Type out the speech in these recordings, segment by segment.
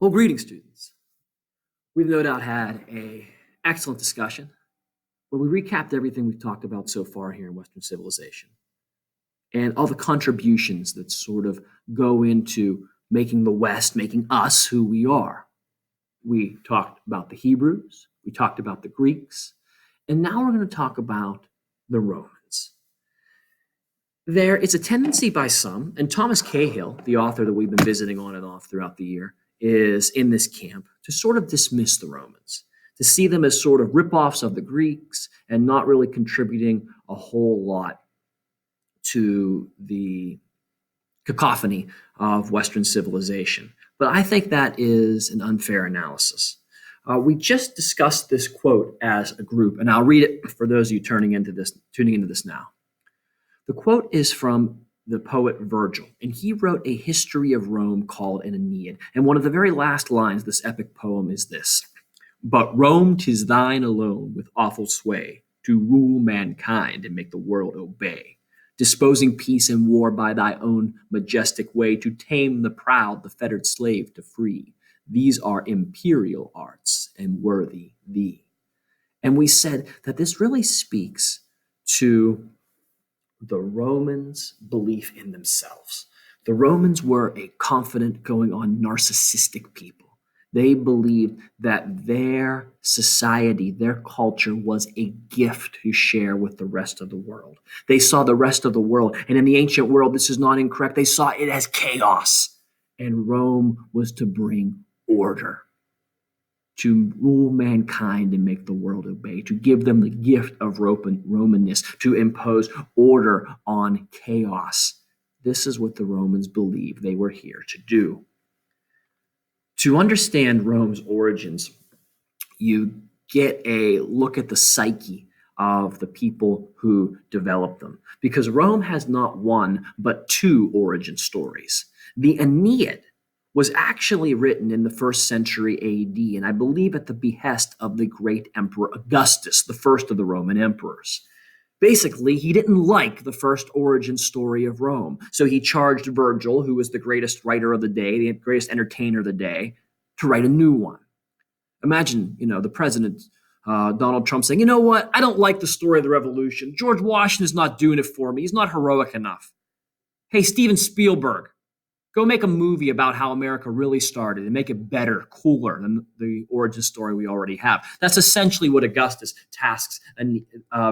Well, greetings, students. We've no doubt had an excellent discussion where we recapped everything we've talked about so far here in Western civilization and all the contributions that sort of go into making the West, making us who we are. We talked about the Hebrews, we talked about the Greeks, and now we're going to talk about the Romans. There is a tendency by some, and Thomas Cahill, the author that we've been visiting on and off throughout the year, is in this camp to sort of dismiss the Romans, to see them as sort of ripoffs of the Greeks and not really contributing a whole lot to the cacophony of Western civilization. But I think that is an unfair analysis. We just discussed this quote as a group, and I'll read it for those of you tuning into this now. The quote is from the poet Virgil, and he wrote a history of Rome called an Aeneid. And one of the very last lines of this epic poem is this: "But Rome, 'tis thine alone with awful sway to rule mankind and make the world obey, disposing peace and war by thy own majestic way, to tame the proud, the fettered slave to free. These are imperial arts and worthy thee." And we said that this really speaks to the Romans' belief in themselves. The Romans were a confident, going on narcissistic people. They believed that their society, their culture was a gift to share with the rest of the world. They saw the rest of the world, and in the ancient world, this is not incorrect, they saw it as chaos. And Rome was to bring order, to rule mankind and make the world obey, to give them the gift of Romanness, to impose order on chaos. This is what the Romans believed they were here to do. To understand Rome's origins, you get a look at the psyche of the people who developed them, because Rome has not one, but two origin stories. The Aeneid was actually written in the 1st century AD, and I believe at the behest of the great Emperor Augustus, the first of the Roman emperors. Basically, he didn't like the first origin story of Rome, so he charged Virgil, who was the greatest writer of the day, the greatest entertainer of the day, to write a new one. Imagine, the president, Donald Trump, saying, "You know what? I don't like the story of the revolution. George Washington's not doing it for me. He's not heroic enough. Hey, Steven Spielberg, go make a movie about how America really started and make it better, cooler than the origin story we already have." That's essentially what Augustus tasks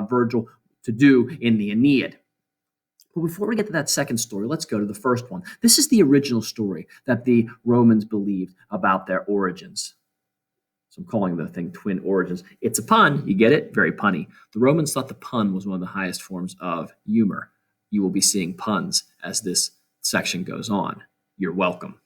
Virgil to do in the Aeneid. But before we get to that second story, let's go to the first one. This is the original story that the Romans believed about their origins. So I'm calling the thing twin origins. It's a pun. You get it? Very punny. The Romans thought the pun was one of the highest forms of humor. You will be seeing puns as this section goes on. You're welcome.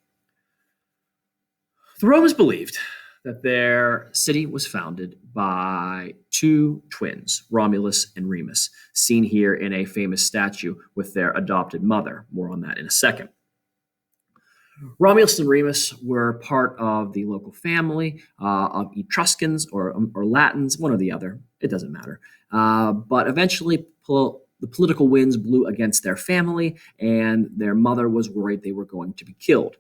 The Romans believed that their city was founded by two twins, Romulus and Remus, seen here in a famous statue with their adopted mother. More on that in a second. Romulus and Remus were part of the local family of Etruscans or Latins, one or the other. It doesn't matter. But eventually, the political winds blew against their family, and their mother was worried they were going to be killed.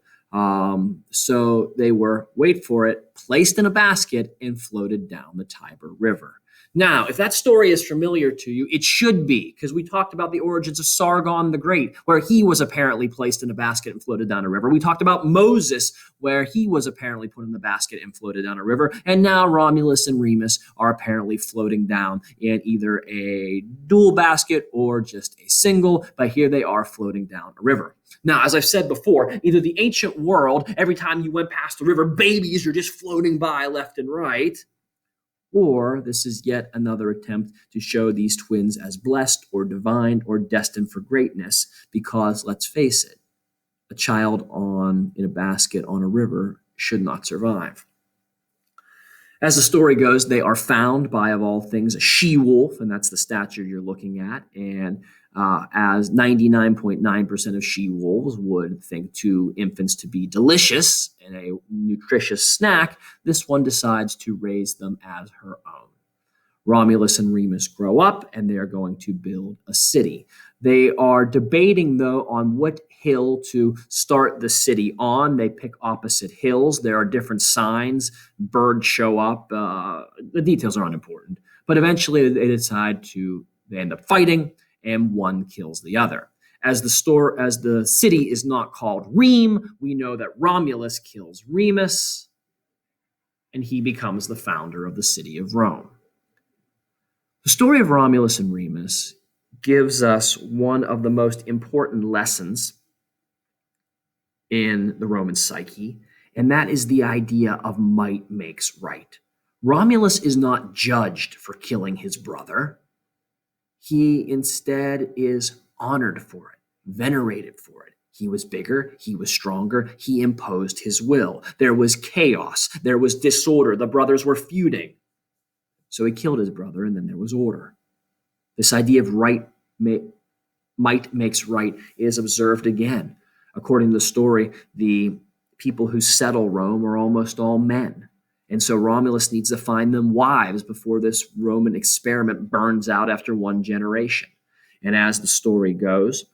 So they were, wait for it, placed in a basket and floated down the Tiber River. Now, if that story is familiar to you, it should be, because we talked about the origins of Sargon the Great, where he was apparently placed in a basket and floated down a river. We talked about Moses, where he was apparently put in the basket and floated down a river. And now Romulus and Remus are apparently floating down in either a dual basket or just a single, but here they are floating down a river. Now, as I've said before, either the ancient world, every time you went past the river, babies are just floating by left and right, or this is yet another attempt to show these twins as blessed or divine or destined for greatness, because let's face it, a child in a basket on a river should not survive. As the story goes, they are found by, of all things, a she-wolf, and that's the statue you're looking at. And as 99.9% of she-wolves would think two infants to be delicious and a nutritious snack, this one decides to raise them as her own. Romulus and Remus grow up, and they are going to build a city. They are debating, though, on what hill to start the city on. They pick opposite hills. There are different signs. Birds show up. The details are unimportant. But eventually they end up fighting, and one kills the other. As the city is not called Rheims, we know that Romulus kills Remus, and he becomes the founder of the city of Rome. The story of Romulus and Remus gives us one of the most important lessons in the Roman psyche, and that is the idea of might makes right. Romulus is not judged for killing his brother. He instead is honored for it, venerated for it. He was bigger, he was stronger, he imposed his will. There was chaos, there was disorder, the brothers were feuding. So he killed his brother, and then there was order. This idea of might makes right is observed again. According to the story, the people who settle Rome are almost all men. And so Romulus needs to find them wives before this Roman experiment burns out after one generation. And as the story goes,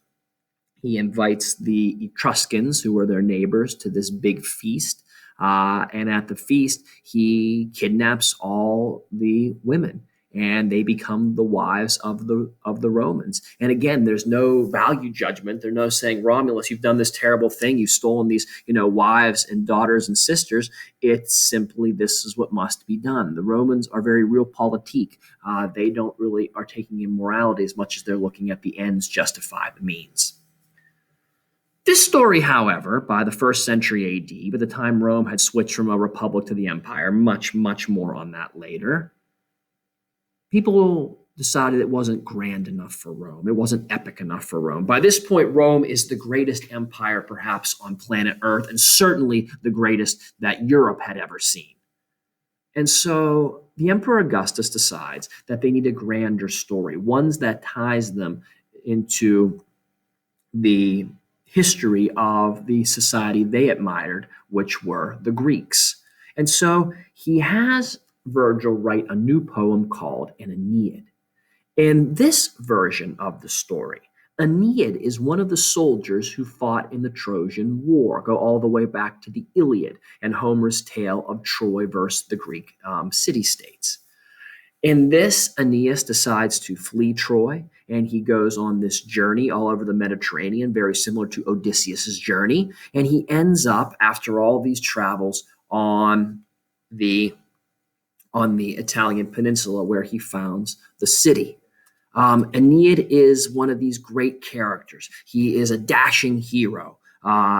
he invites the Etruscans, who are their neighbors, to this big feast. And at the feast, he kidnaps all the women, and they become the wives of the Romans. And again, there's no value judgment. They're no saying, Romulus, you've done this terrible thing. You've stolen these, wives and daughters and sisters. It's simply, this is what must be done. The Romans are very realpolitik. They don't really are taking in morality as much as they're looking at the ends justify the means. This story, however, by the 1st century AD, by the time Rome had switched from a republic to the empire, much, much more on that later, people decided it wasn't grand enough for Rome. It wasn't epic enough for Rome. By this point, Rome is the greatest empire perhaps on planet Earth, and certainly the greatest that Europe had ever seen. And so the Emperor Augustus decides that they need a grander story, one that ties them into the history of the society they admired, which were the Greeks. And so he has Virgil write a new poem called an Aeneid. In this version of the story, Aeneid is one of the soldiers who fought in the Trojan War, go all the way back to the Iliad and Homer's tale of Troy versus the Greek city-states. In this, Aeneas decides to flee Troy, and he goes on this journey all over the Mediterranean, very similar to Odysseus's journey. And he ends up, after all these travels, on the Italian peninsula, where he founds the city. Aeneid is one of these great characters. He is a dashing hero.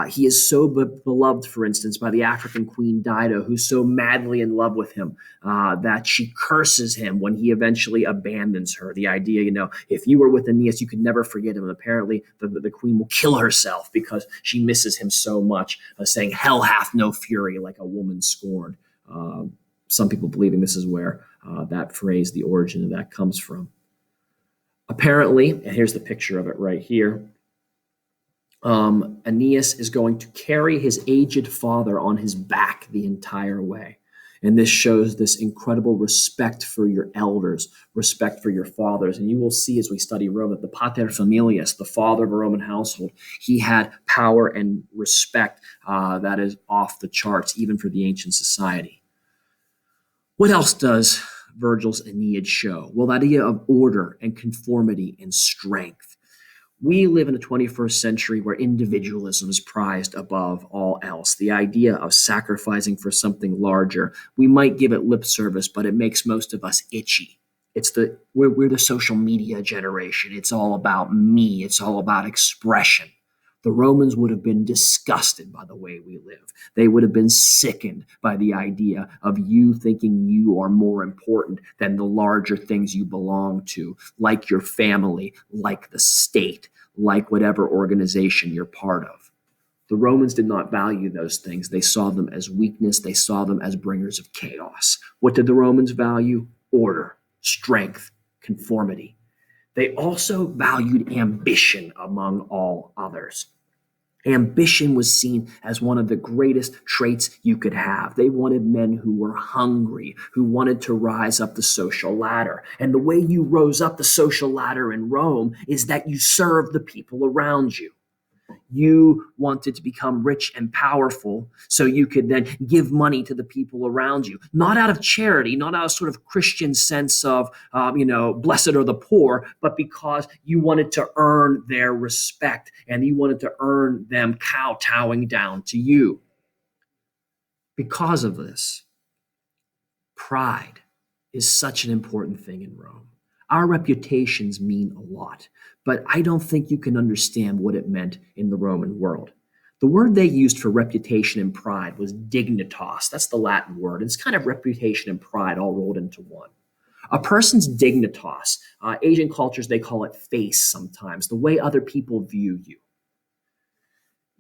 He is so beloved, for instance, by the African queen Dido, who's so madly in love with him that she curses him when he eventually abandons her. The idea, if you were with Aeneas, you could never forget him. And apparently the queen will kill herself because she misses him so much, saying, hell hath no fury like a woman scorned. Some people believing this is where that phrase, the origin of that, comes from. Apparently, and here's the picture of it right here, Aeneas is going to carry his aged father on his back the entire way. And this shows this incredible respect for your elders, respect for your fathers. And you will see as we study Rome that the pater familias, the father of a Roman household, he had power and respect that is off the charts, even for the ancient society. What else does Virgil's Aeneid show? Well, the idea of order and conformity and strength. We live in a 21st century where individualism is prized above all else. The idea of sacrificing for something larger, we might give it lip service, but it makes most of us itchy. We're the social media generation. It's all about me. It's all about expression. The Romans would have been disgusted by the way we live. They would have been sickened by the idea of you thinking you are more important than the larger things you belong to, like your family, like the state, like whatever organization you're part of. The Romans did not value those things. They saw them as weakness. They saw them as bringers of chaos. What did the Romans value? Order, strength, conformity. They also valued ambition among all others. Ambition was seen as one of the greatest traits you could have. They wanted men who were hungry, who wanted to rise up the social ladder. And the way you rose up the social ladder in Rome is that you served the people around you. You wanted to become rich and powerful so you could then give money to the people around you, not out of charity, not out of sort of Christian sense of, blessed are the poor, but because you wanted to earn their respect and you wanted to earn them kowtowing down to you. Because of this, pride is such an important thing in Rome. Our reputations mean a lot, but I don't think you can understand what it meant in the Roman world. The word they used for reputation and pride was dignitas. That's the Latin word. It's kind of reputation and pride all rolled into one. A person's dignitas, Asian cultures, they call it face sometimes, the way other people view you.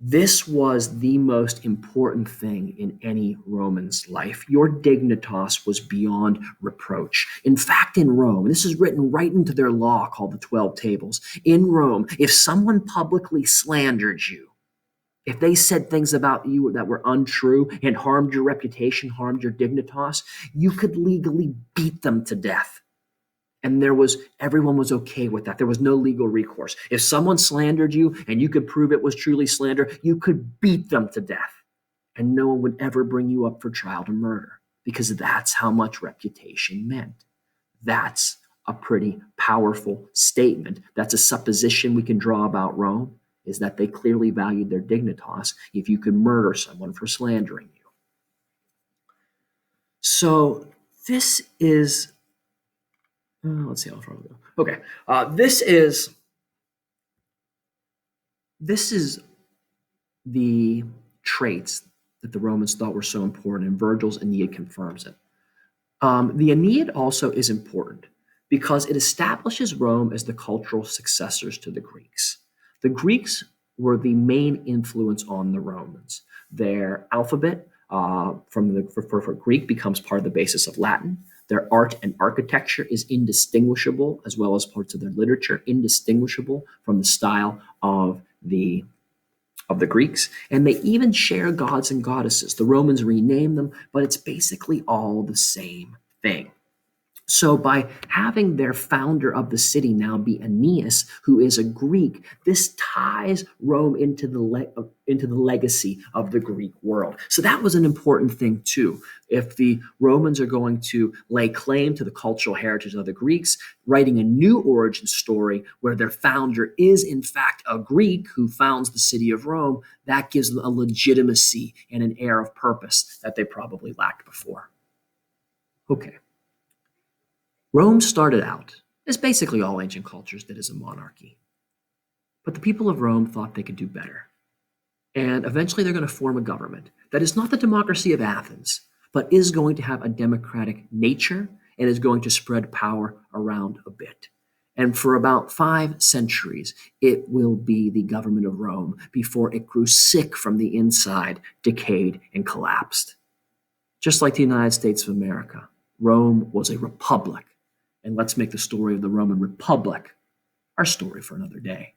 This was the most important thing in any Roman's life. Your dignitas was beyond reproach. In fact, in Rome, this is written right into their law called the 12 Tables. In Rome, if someone publicly slandered you, if they said things about you that were untrue and harmed your reputation, harmed your dignitas, you could legally beat them to death. And everyone was okay with that. There was no legal recourse. If someone slandered you and you could prove it was truly slander, you could beat them to death. And no one would ever bring you up for trial to murder because that's how much reputation meant. That's a pretty powerful statement. That's a supposition we can draw about Rome, is that they clearly valued their dignitas if you could murder someone for slandering you. So this is let's see how far we go. Okay, this is the traits that the Romans thought were so important, and Virgil's Aeneid confirms it. The Aeneid also is important because it establishes Rome as the cultural successors to the Greeks. The Greeks were the main influence on the Romans. Their alphabet for Greek becomes part of the basis of Latin. Their art and architecture is indistinguishable, as well as parts of their literature, indistinguishable from the style of the Greeks. And they even share gods and goddesses. The Romans rename them, but it's basically all the same thing. So by having their founder of the city now be Aeneas, who is a Greek, this ties Rome into the legacy of the Greek world. So that was an important thing too. If the Romans are going to lay claim to the cultural heritage of the Greeks, writing a new origin story where their founder is in fact a Greek who founds the city of Rome, that gives them a legitimacy and an air of purpose that they probably lacked before. Okay. Rome started out, as basically all ancient cultures did, as a monarchy. But the people of Rome thought they could do better. And eventually they're going to form a government that is not the democracy of Athens, but is going to have a democratic nature and is going to spread power around a bit. And for about 5 centuries, it will be the government of Rome before it grew sick from the inside, decayed, and collapsed. Just like the United States of America, Rome was a republic. And let's make the story of the Roman Republic our story for another day.